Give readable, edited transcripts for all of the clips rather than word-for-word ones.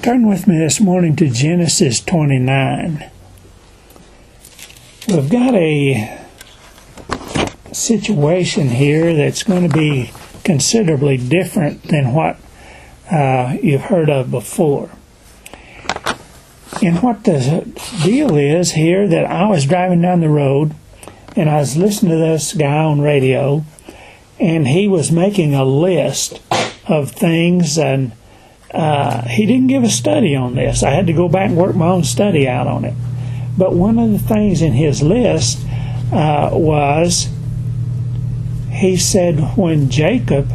Turn with me this morning to Genesis 29. We've got a situation here that's going to be considerably different than what you've heard of before. And what the deal is here, that I was driving down the road and I was listening to this guy on radio, and he was making a list of things, and he didn't give a study on this. I had to go back and work my own study out on it. But one of the things in his list was, he said when Jacob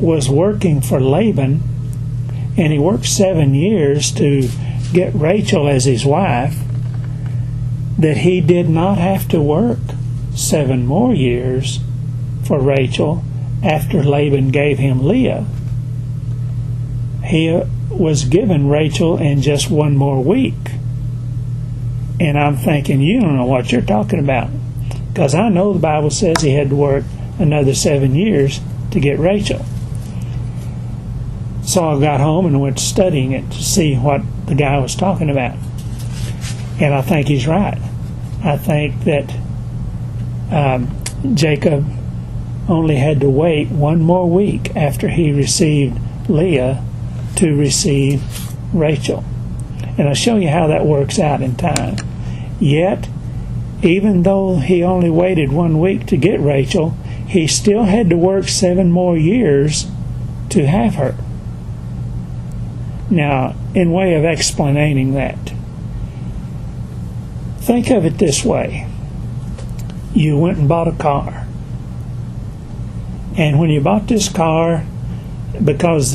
was working for Laban, and he worked 7 years to get Rachel as his wife, that he did not have to work 7 more years for Rachel after Laban gave him Leah. He was given Rachel in just 1 more week. And I'm thinking, you don't know what you're talking about, because I know the Bible says he had to work another 7 years to get Rachel. So I got home and went studying it to see what the guy was talking about. And I think he's right. I think that Jacob only had to wait 1 more week after he received Leah to receive Rachel. And I'll show you how that works out in time. Yet, even though he only waited 1 week to get Rachel, he still had to work 7 more years to have her. Now, in way of explaining that, think of it this way. You went and bought a car. And when you bought this car, because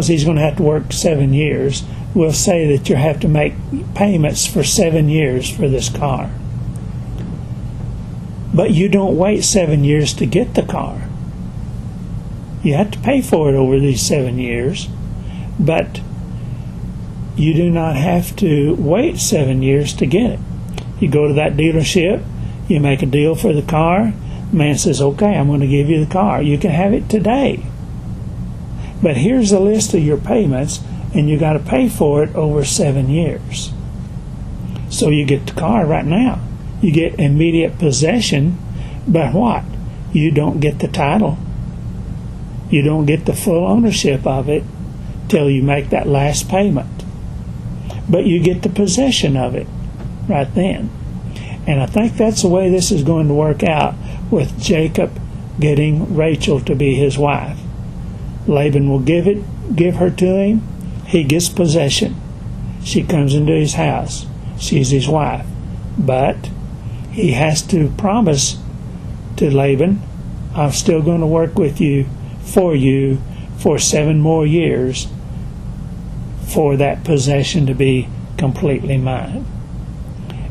he's going to have to work 7 years, we'll say that you have to make payments for 7 years for this car. But you don't wait 7 years to get the car. You have to pay for it over these 7 years, but you do not have to wait 7 years to get it. You go to that dealership, you make a deal for the car, the man says, okay, I'm going to give you the car. You can have it today. But here's a list of your payments, and you got to pay for it over 7 years. So you get the car right now. You get immediate possession, but what? You don't get the title. You don't get the full ownership of it till you make that last payment. But you get the possession of it right then. And I think that's the way this is going to work out with Jacob getting Rachel to be his wife. Laban will give her to him. He gets possession. She comes into his house. She's his wife. But he has to promise to Laban, I'm still going to work with you for 7 more years for that possession to be completely mine.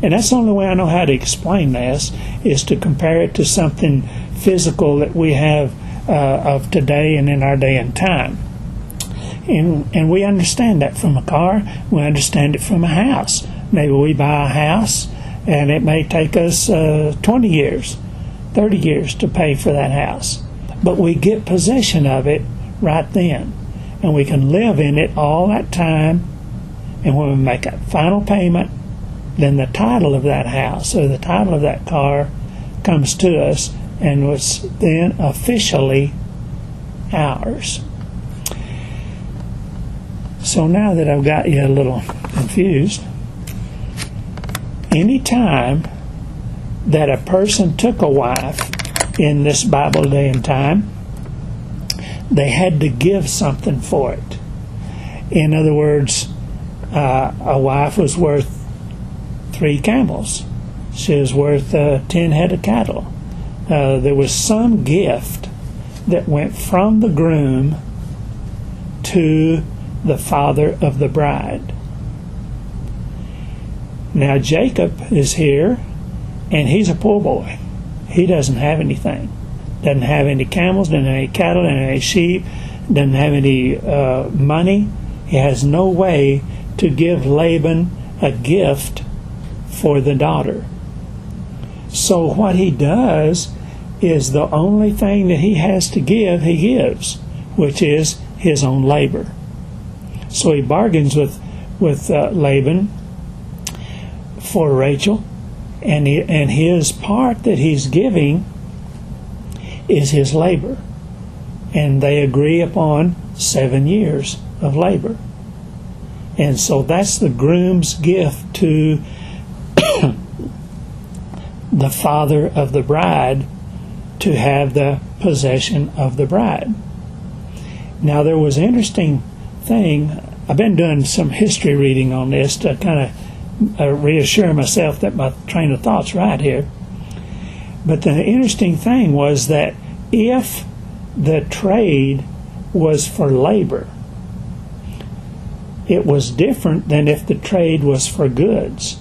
And that's the only way I know how to explain this, is to compare it to something physical that we have of today and in our day and time. And we understand that from a car. We understand it from a house. Maybe we buy a house, and it may take us 20 years, 30 years to pay for that house. But we get possession of it right then. And we can live in it all that time. And when we make a final payment, then the title of that house or the title of that car comes to us and was then officially ours. So now that I've got you a little confused, any time that a person took a wife in this Bible day and time, they had to give something for it. In other words, a wife was worth 3 camels. She was worth 10 head of cattle. There was some gift that went from the groom to the father of the bride. Now Jacob is here, and he's a poor boy. He doesn't have anything. Doesn't have any camels, doesn't have any cattle, doesn't have any sheep, doesn't have any money. He has no way to give Laban a gift for the daughter. So what he does is the only thing that he has to give, he gives, which is his own labor. So he bargains with Laban for Rachel, and his part that he's giving is his labor, and they agree upon 7 years of labor. And so that's the groom's gift to the father of the bride, to have the possession of the bride. Now, there was an interesting thing. I've been doing some history reading on this to kind of reassure myself that my train of thought's right here. But the interesting thing was that if the trade was for labor, it was different than if the trade was for goods.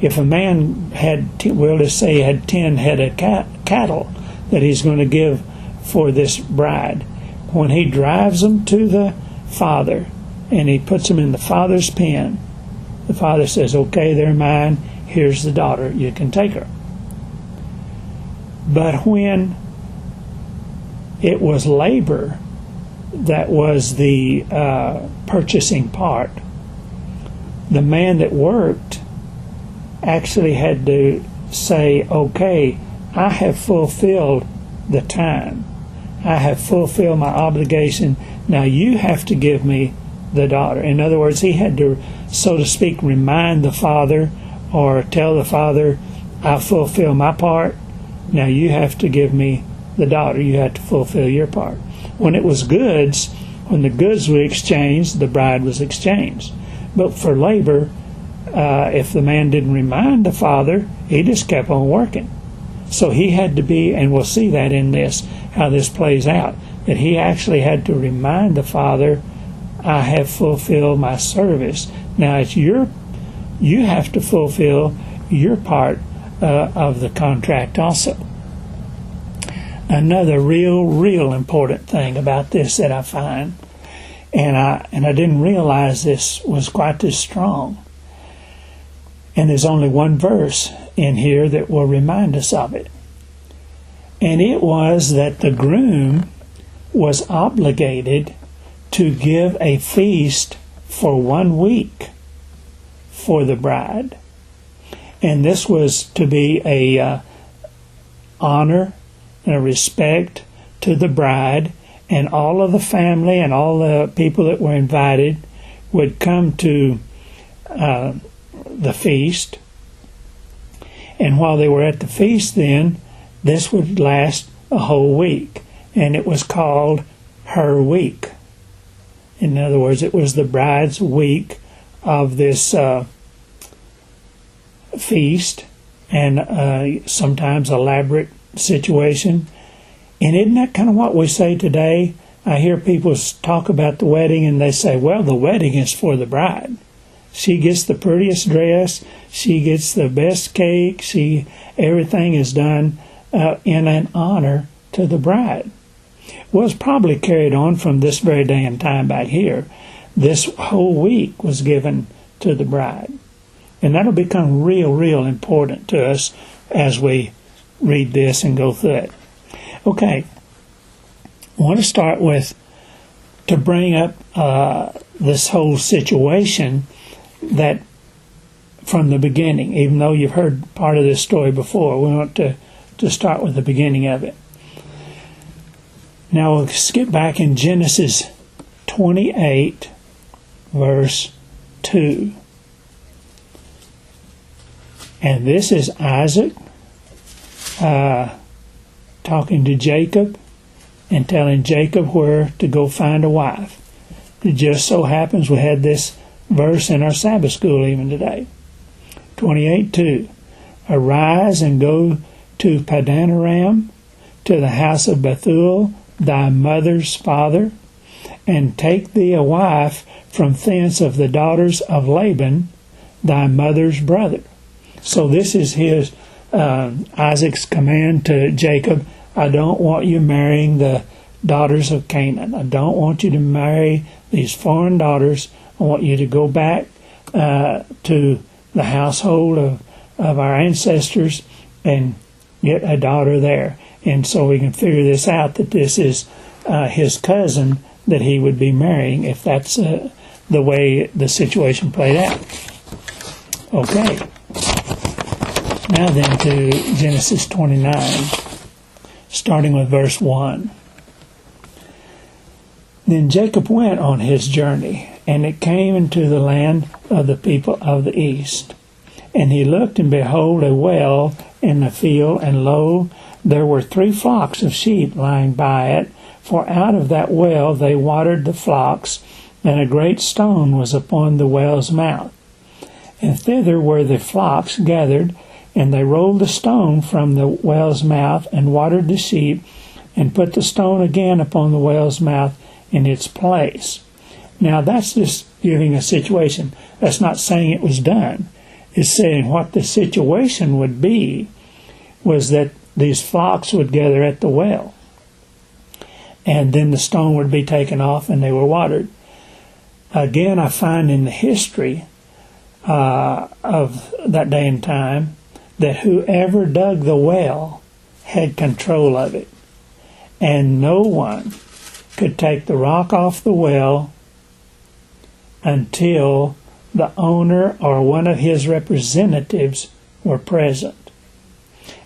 If a man had, we'll just say he had 10 head of cattle that he's going to give for this bride, when he drives them to the father and he puts them in the father's pen, the father says, okay, they're mine, here's the daughter, you can take her. But when it was labor that was the purchasing part, the man that worked actually had to say, okay, I have fulfilled the time. I have fulfilled my obligation. Now you have to give me the daughter. In other words, he had to, so to speak, remind the father or tell the father, I fulfill my part. Now you have to give me the daughter. You have to fulfill your part. When it was goods, when the goods were exchanged, the bride was exchanged. But for labor, if the man didn't remind the father, he just kept on working. So he had to be, and we'll see that in this, how this plays out, that he actually had to remind the father, I have fulfilled my service. Now it's you have to fulfill your part of the contract also. Another real important thing about this that I find, and I didn't realize this was quite this strong, and there's only one verse in here that will remind us of it. And it was that the groom was obligated to give a feast for 1 week for the bride. And this was to be a honor and a respect to the bride, and all of the family and all the people that were invited would come to the feast. And while they were at the feast then, this would last a whole week, and it was called her week. In other words, it was the bride's week of this feast, and sometimes elaborate situation. And isn't that kind of what we say today? I hear people talk about the wedding and they say, well, the wedding is for the bride. She gets the prettiest dress, she gets the best cake, everything is done in an honor to the bride. Well, it's probably carried on from this very day and time back here. This whole week was given to the bride. And that'll become real important to us as we read this and go through it. Okay, I want to start with, to bring up this whole situation, that from the beginning, even though you've heard part of this story before, we want to start with the beginning of it. Now we'll skip back in Genesis 28, verse 2. And this is Isaac talking to Jacob and telling Jacob where to go find a wife. It just so happens we had this verse in our Sabbath school even today. 28:2. Arise and go to Padanaram, to the house of Bethuel, thy mother's father, and take thee a wife from thence of the daughters of Laban, thy mother's brother. So this is his Isaac's command to Jacob. I don't want you marrying the daughters of Canaan. I don't want you to marry these foreign daughters. I want you to go back to the household of our ancestors and get a daughter there. And so we can figure this out, that this is his cousin that he would be marrying, if that's the way the situation played out. Okay. Now then to Genesis 29, starting with verse 1. Then Jacob went on his journey, and it came into the land of the people of the east. And he looked, and behold, a well in the field, and lo, there were 3 flocks of sheep lying by it, for out of that well they watered the flocks, and a great stone was upon the well's mouth. And thither were the flocks gathered, and they rolled the stone from the well's mouth, and watered the sheep, and put the stone again upon the well's mouth in its place. Now that's just giving a situation. That's not saying it was done. It's saying what the situation would be was that these flocks would gather at the well, and then the stone would be taken off and they were watered. Again, I find in the history of that day and time that whoever dug the well had control of it, and no one could take the rock off the well until the owner or one of his representatives were present.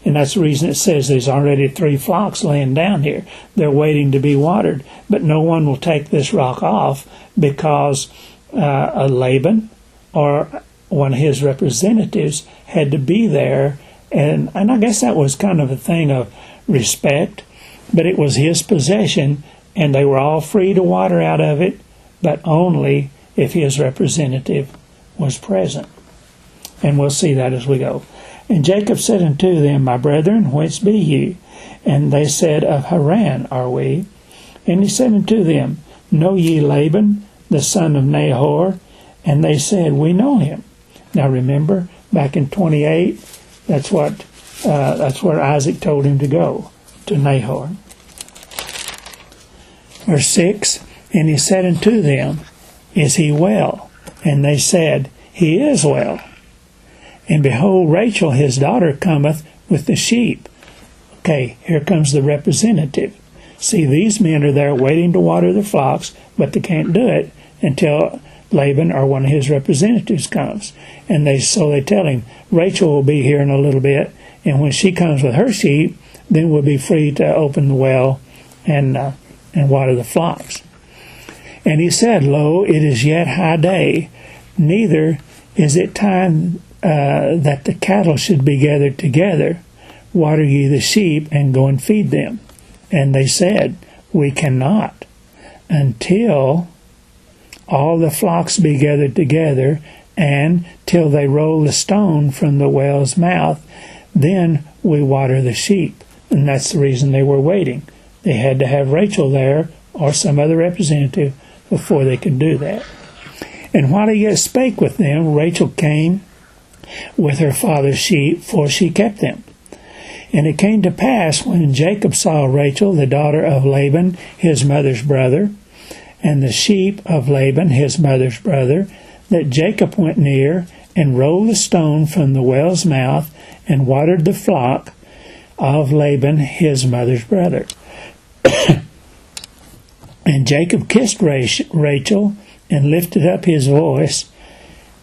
And that's the reason it says there's already 3 flocks laying down here. They're waiting to be watered, but no one will take this rock off because Laban or one of his representatives had to be there. And I guess that was kind of a thing of respect, but it was his possession, and they were all free to water out of it, but only if his representative was present. And we'll see that as we go. And Jacob said unto them, My brethren, whence be ye? And they said, Of Haran are we. And he said unto them, Know ye Laban, the son of Nahor? And they said, We know him. Now remember, back in 28, that's where Isaac told him to go, to Nahor. Verse 6, And he said unto them, Is he well? And they said, He is well. And behold, Rachel his daughter cometh with the sheep. Okay, here comes the representative. See, these men are there waiting to water the flocks, but they can't do it until Laban or one of his representatives comes. And so they tell him, Rachel will be here in a little bit, and when she comes with her sheep, then we'll be free to open the well and water the flocks. And he said, Lo, it is yet high day, neither is it time that the cattle should be gathered together. Water ye the sheep, and go and feed them. And they said, We cannot, until all the flocks be gathered together, and till they roll the stone from the well's mouth, then we water the sheep. And that's the reason they were waiting. They had to have Rachel there, or some other representative, before they could do that. And while he yet spake with them, Rachel came with her father's sheep, for she kept them. And it came to pass, when Jacob saw Rachel, the daughter of Laban, his mother's brother, and the sheep of Laban, his mother's brother, that Jacob went near, and rolled the stone from the well's mouth, and watered the flock of Laban, his mother's brother. And Jacob kissed Rachel, and lifted up his voice,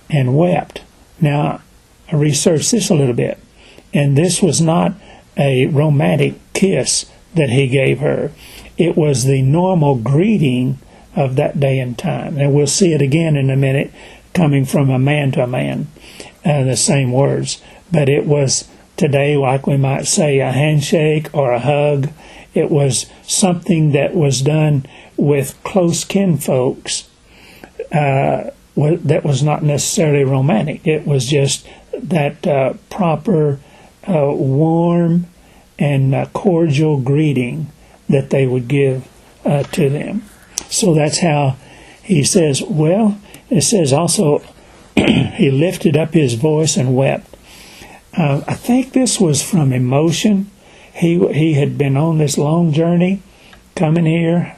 and wept. Now, I researched this a little bit, and this was not a romantic kiss that he gave her. It was the normal greeting of that day and time. And we'll see it again in a minute, coming from a man to a man, the same words. But it was today, like we might say, a handshake or a hug. It was something that was done with close kinfolks that was not necessarily romantic. It was just that proper, warm, and cordial greeting that they would give to them. So that's how he says, well, it says also, he lifted up his voice and wept. I think this was from emotion. He had been on this long journey, coming here,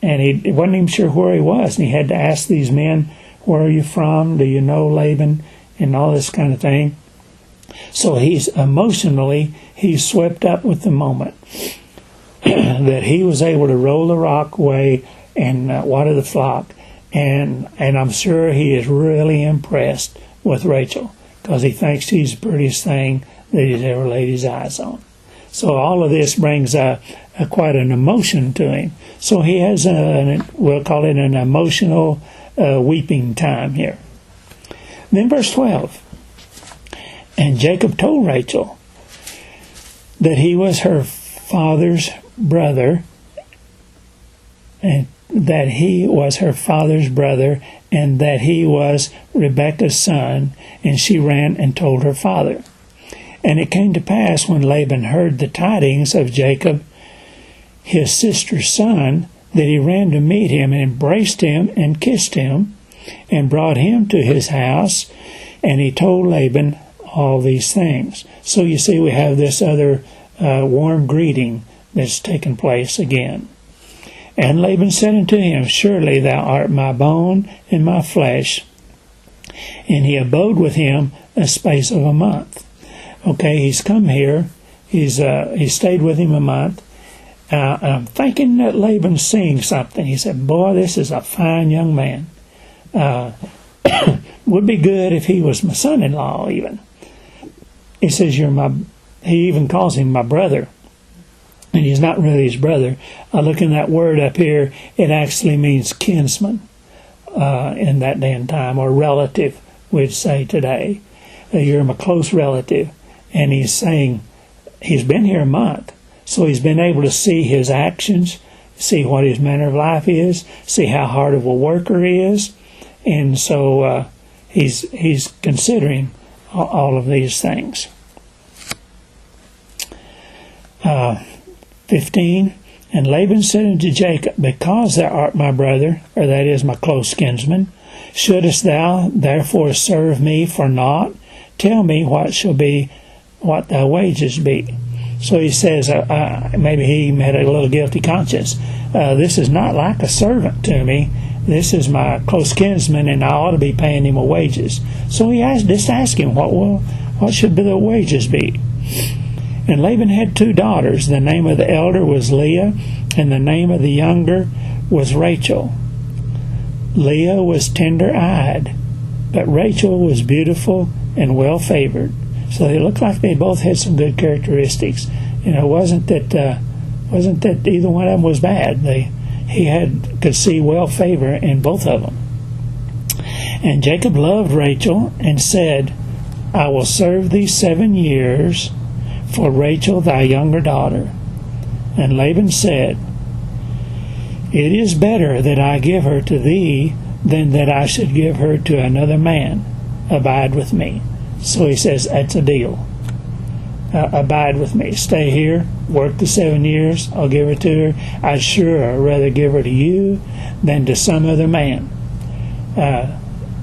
and he wasn't even sure where he was. And he had to ask these men, where are you from? Do you know Laban? And all this kind of thing. So he's swept up with the moment that he was able to roll the rock away and water the flock. and I'm sure he is really impressed with Rachel, because he thinks she's the prettiest thing that he's ever laid his eyes on. So all of this brings quite an emotion to him. So he has we'll call it an emotional weeping time here. Then verse 12. And Jacob told Rachel that he was her father's brother, and that he was her father's brother, and that he was Rebekah's son, and she ran and told her father. And it came to pass, when Laban heard the tidings of Jacob, his sister's son, that he ran to meet him, and embraced him, and kissed him, and brought him to his house, and he told Laban all these things. So you see, we have this other warm greeting that's taken place again. And Laban said unto him, Surely thou art my bone and my flesh. And he abode with him a space of a month. Okay, he's come here. He stayed with him a month. I'm thinking that Laban's seeing something. He said, Boy, this is a fine young man. Would be good if he was my son-in-law even. He says, he even calls him my brother. And he's not really his brother. Looking at that word up here, it actually means kinsman in that day and time, or relative, we'd say today. You're my close relative. And he's saying he's been here a month, so he's been able to see his actions, see what his manner of life is, see how hard of a worker he is. And so he's considering all of these things. 15, and Laban said unto Jacob, Because thou art my brother, or that is my close kinsman, shouldest thou therefore serve me for naught? Tell me what thy wages be. So he says, maybe he had a little guilty conscience. This is not like a servant to me. This is my close kinsman, and I ought to be paying him a wages. So he asked him, what should the wages be? And Laban had 2 daughters. The name of the elder was Leah, and the name of the younger was Rachel. Leah was tender-eyed, but Rachel was beautiful and well-favored. So they looked like they both had some good characteristics. It wasn't that either one of them was bad. He could see well-favor in both of them. And Jacob loved Rachel and said, I will serve thee 7 years for Rachel thy younger daughter. And Laban said, It is better that I give her to thee than that I should give her to another man. Abide with me. So he says, that's a deal. Abide with me. Stay here, work the 7 years, I'll give her to her. I'd sure rather give her to you than to some other man.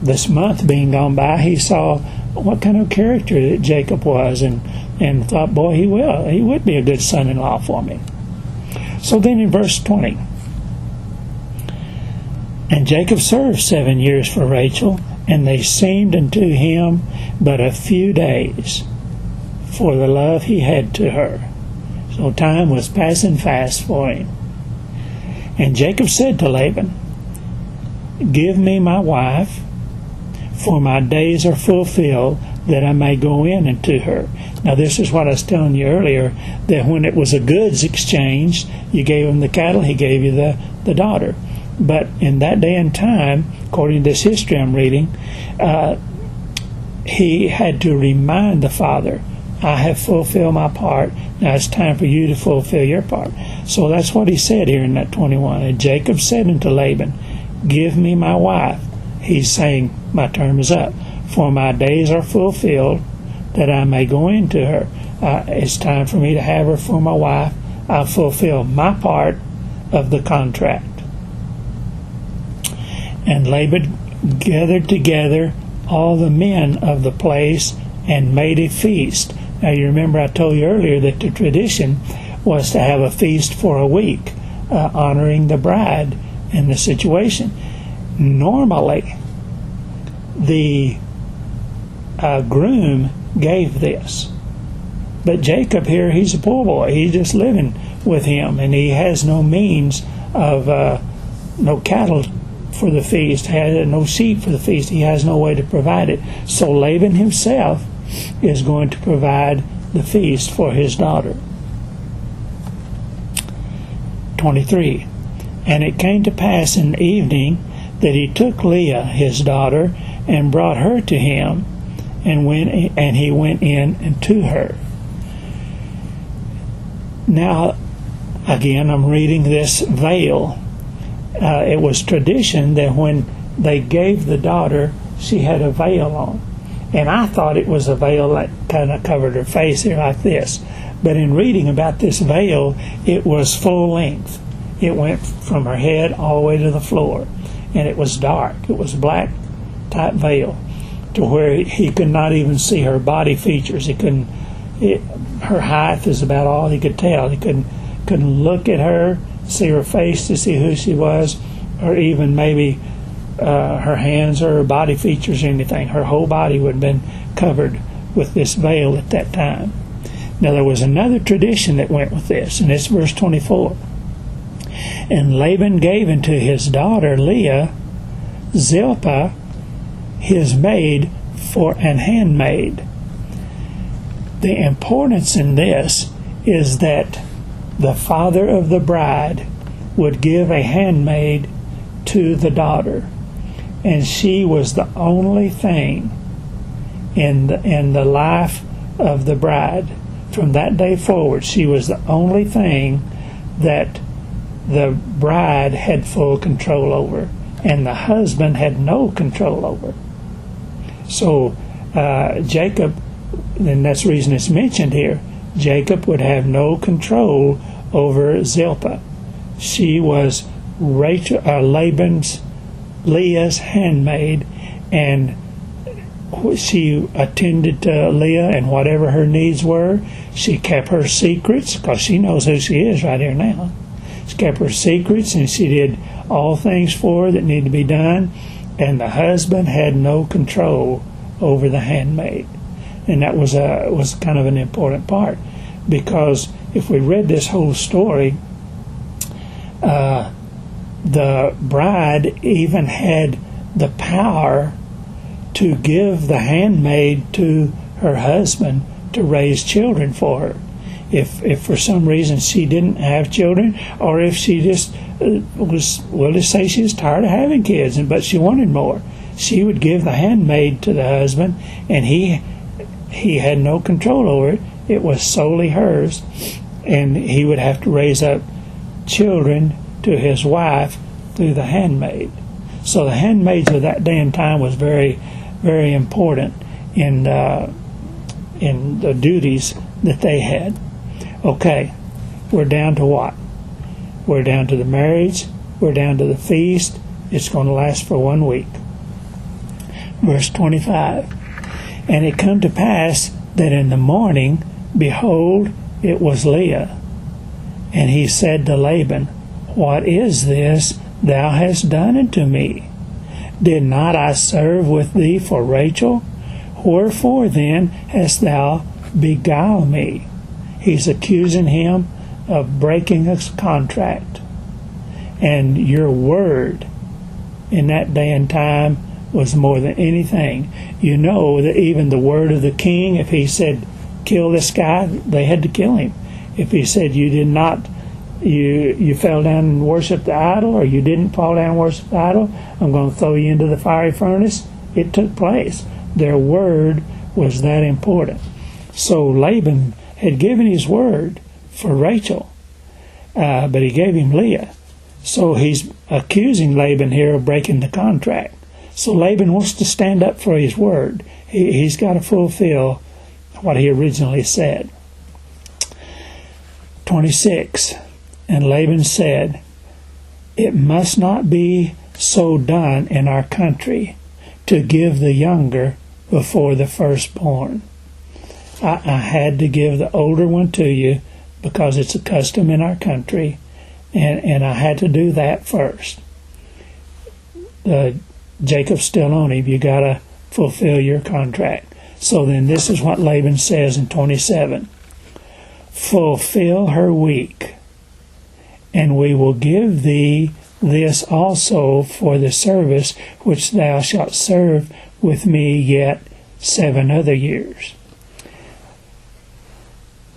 This month being gone by, he saw what kind of character that Jacob was, and thought, boy, he would be a good son-in-law for me. So then in verse 20, and Jacob served 7 years for Rachel, and they seemed unto him but a few days, for the love he had to her. So time was passing fast for him. And Jacob said to Laban, Give me my wife, for my days are fulfilled, that I may go in unto her. Now this is what I was telling you earlier, that when it was a goods exchange, you gave him the cattle, he gave you the daughter. But in that day and time, according to this history I'm reading, he had to remind the father, I have fulfilled my part, now it's time for you to fulfill your part. So that's what he said here in that 21. And Jacob said unto Laban, Give me my wife. He's saying, my term is up, for my days are fulfilled, that I may go into her. It's time for me to have her for my wife. I'll fulfill my part of the contract. And Laban gathered together all the men of the place and made a feast. Now you remember I told you earlier that the tradition was to have a feast for a week, honoring the bride in the situation. Normally, the groom gave this. But Jacob here, he's a poor boy. He's just living with him, and he has no means of no cattle for the feast, had no sheep for the feast. He has no way to provide it. So Laban himself is going to provide the feast for his daughter. 23. And it came to pass in the evening that he took Leah his daughter and brought her to him, and he went in and to her. Now, again, I'm reading this veil. It was tradition that when they gave the daughter, she had a veil on. And I thought it was a veil that kind of covered her face here like this. But in reading about this veil, it was full length. It went from her head all the way to the floor. And it was dark. It was black type veil to where he could not even see her body features. Her height is about all he could tell. He couldn't look at her, see her face to see who she was, or even maybe her hands or her body features or anything. Her whole body would have been covered with this veil at that time. Now there was another tradition that went with this, and it's verse 24. And Laban gave unto his daughter Leah Zilpah his maid for an handmaid. The importance in this is that the father of the bride would give a handmaid to the daughter, and she was the only thing in the life of the bride. From that day forward, she was the only thing that the bride had full control over, and the husband had no control over. So Jacob, and that's the reason it's mentioned here, Jacob would have no control over Zilpah. She was Leah's handmaid, and she attended to Leah and whatever her needs were. She kept her secrets, because she knows who she is right here now. She kept her secrets, and she did all things for her that needed to be done, and the husband had no control over the handmaid. And that was kind of an important part, because if we read this whole story, the bride even had the power to give the handmaid to her husband to raise children for her. If for some reason she didn't have children, or if she just we'll just say she was tired of having kids, but she wanted more, she would give the handmaid to the husband, and he had no control over it. It was solely hers, and he would have to raise up children to his wife through the handmaid. So the handmaids of that day and time was very, very important in the duties that they had. Okay, we're down to what? We're down to the marriage. We're down to the feast. It's going to last for 1 week. Verse 25. And it come to pass that in the morning, behold, it was Leah. And he said to Laban, What is this thou hast done unto me? Did not I serve with thee for Rachel? Wherefore then hast thou beguiled me? He's accusing him of breaking a contract. And your word in that day and time was more than anything. You know that even the word of the king, if he said, kill this guy, they had to kill him. If he said you did not, you fell down and worshiped the idol, or you didn't fall down and worship the idol, I'm going to throw you into the fiery furnace. It took place. Their word was that important. So Laban had given his word for Rachel, but he gave him Leah. So he's accusing Laban here of breaking the contract. So Laban wants to stand up for his word. He's got to fulfill what he originally said. 26. And Laban said, It must not be so done in our country, to give the younger before the firstborn. I had to give the older one to you because it's a custom in our country, and I had to do that first. Jacob's still on him. You got to fulfill your contract. So then this is what Laban says in 27. Fulfill her week, and we will give thee this also for the service which thou shalt serve with me yet 7 other years.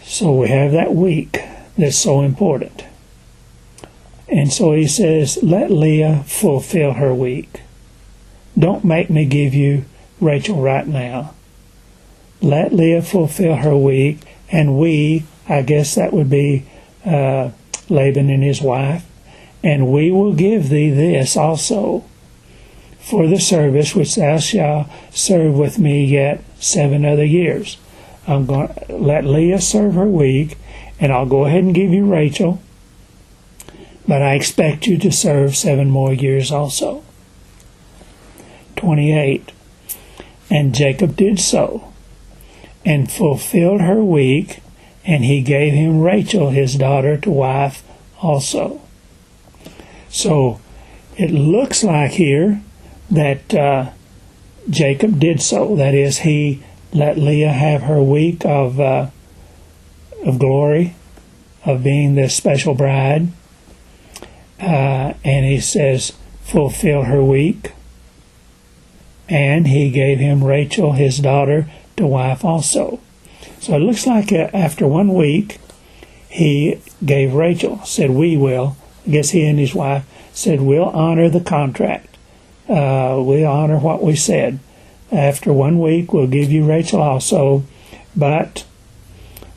So we have that week that's so important. And so he says, let Leah fulfill her week. Don't make me give you Rachel right now. Let Leah fulfill her week, and we, I guess that would be Laban and his wife, and we will give thee this also for the service which thou shalt serve with me yet 7 other years. I'm going to let Leah serve her week, and I'll go ahead and give you Rachel, but I expect you to serve 7 more years also. 28. And Jacob did so, and fulfilled her week, and he gave him Rachel his daughter to wife also. So it looks like here that Jacob did so. That is, he let Leah have her week of glory, of being the special bride, and he says, fulfill her week. And he gave him Rachel, his daughter, to wife also. So it looks like after 1 week, he gave Rachel, said, we will. I guess he and his wife said, we'll honor the contract. We'll honor what we said. After 1 week, we'll give you Rachel also, but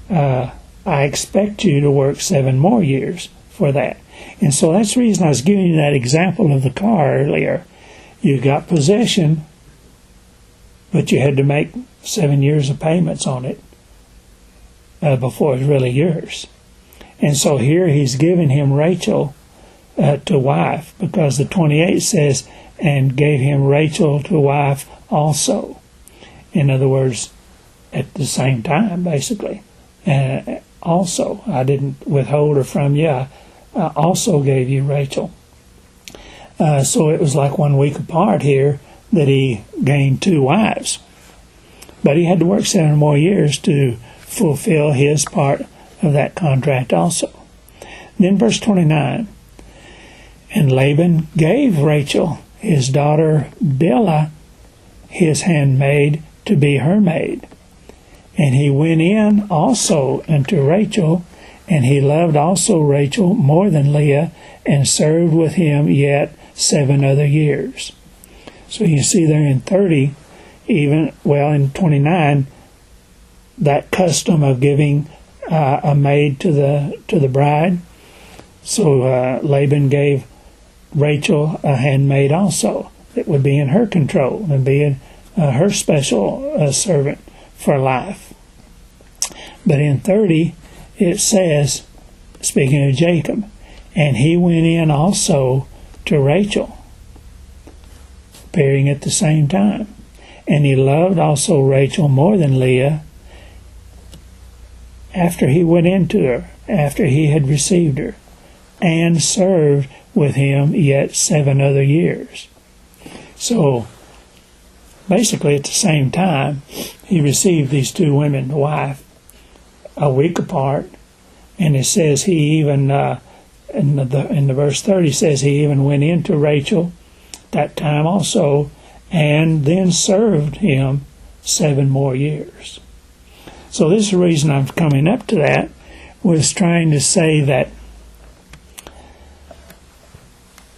I expect you to work 7 more years for that. And so that's the reason I was giving you that example of the car earlier. You got possession, but you had to make 7 years of payments on it before it was really yours. And so here he's giving him Rachel to wife, because the 28 says, and gave him Rachel to wife also. In other words, at the same time, basically. Also, I didn't withhold her from you. I also gave you Rachel. So it was like 1 week apart here that he gained 2 wives. But he had to work 7 more years to fulfill his part of that contract also. Then verse 29, and Laban gave Rachel, his daughter Bilhah, his handmaid, to be her maid. And he went in also unto Rachel, and he loved also Rachel more than Leah, and served with him yet 7 other years. So you see there in 30, in 29, that custom of giving a maid to the bride. So Laban gave Rachel a handmaid also. It would be in her control and be her special servant for life. But in 30, it says, speaking of Jacob, and he went in also to Rachel, appearing at the same time. And he loved also Rachel more than Leah, after he went into her, after he had received her, and served with him yet 7 other years. So, basically at the same time, he received these 2 women to wife, a week apart, and it says he even, in the verse 30, says he even went into Rachel that time also, and then served him 7 more years. So this is the reason I'm coming up to that, was trying to say that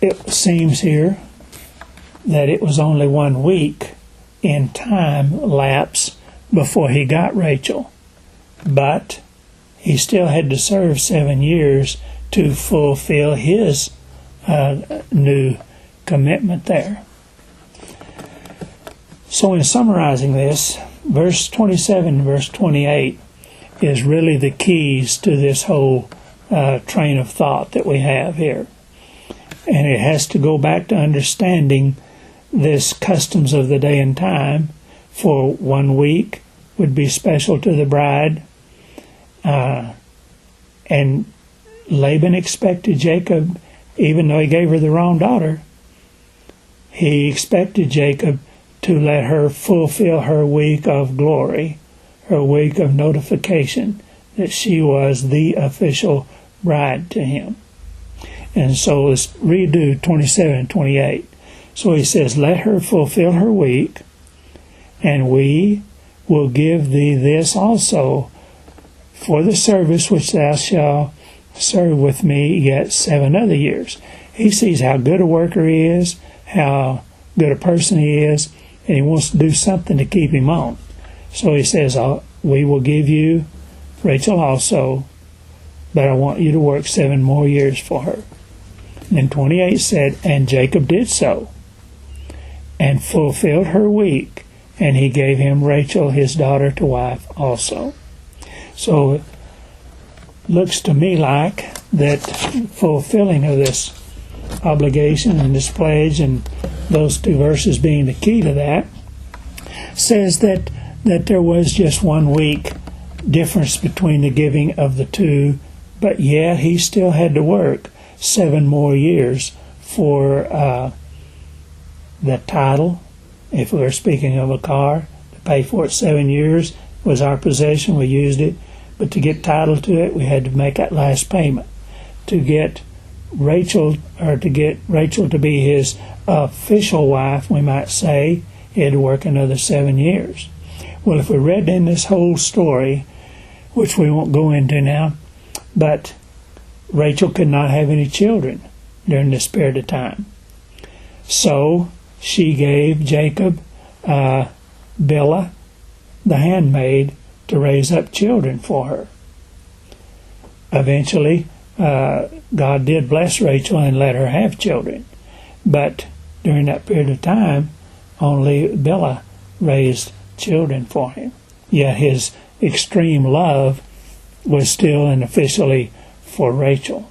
it seems here that it was only 1 week in time lapse before he got Rachel, but he still had to serve 7 years to fulfill his new commitment there. So in summarizing this, verse 27 and verse 28 is really the keys to this whole train of thought that we have here. And it has to go back to understanding this customs of the day and time. For 1 week would be special to the bride. And Laban expected Jacob, even though he gave her the wrong daughter, he expected Jacob to let her fulfill her week of glory, her week of notification that she was the official bride to him. And so let's redo 27 and 28. So he says, let her fulfill her week, and we will give thee this also for the service which thou shalt serve with me yet 7 other years. He sees how good a worker he is, how good a person he is, and he wants to do something to keep him on. So he says, we will give you Rachel also, but I want you to work 7 more years for her. And then 28 said, and Jacob did so, and fulfilled her week, and he gave him Rachel his daughter to wife also. So it looks to me like that fulfilling of this obligation and this pledge, and those 2 verses being the key to that, says that there was just 1 week difference between the giving of the 2, but yet he still had to work 7 more years for the title. If we were speaking of a car, to pay for it 7 years was our possession, we used it, but to get title to it, we had to make that last payment. To get Rachel to be his official wife, we might say, he had to work another 7 years. Well, if we read in this whole story, which we won't go into now, but Rachel could not have any children during this period of time. So she gave Jacob Bilhah, the handmaid, to raise up children for her. Eventually, God did bless Rachel and let her have children. But during that period of time, only Bilhah raised children for him. Yet his extreme love was still and officially for Rachel.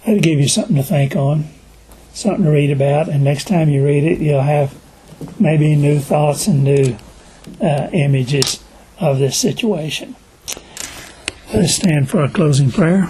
That'll give you something to think on, something to read about, and next time you read it, you'll have maybe new thoughts and new images of this situation. Let us stand for a closing prayer.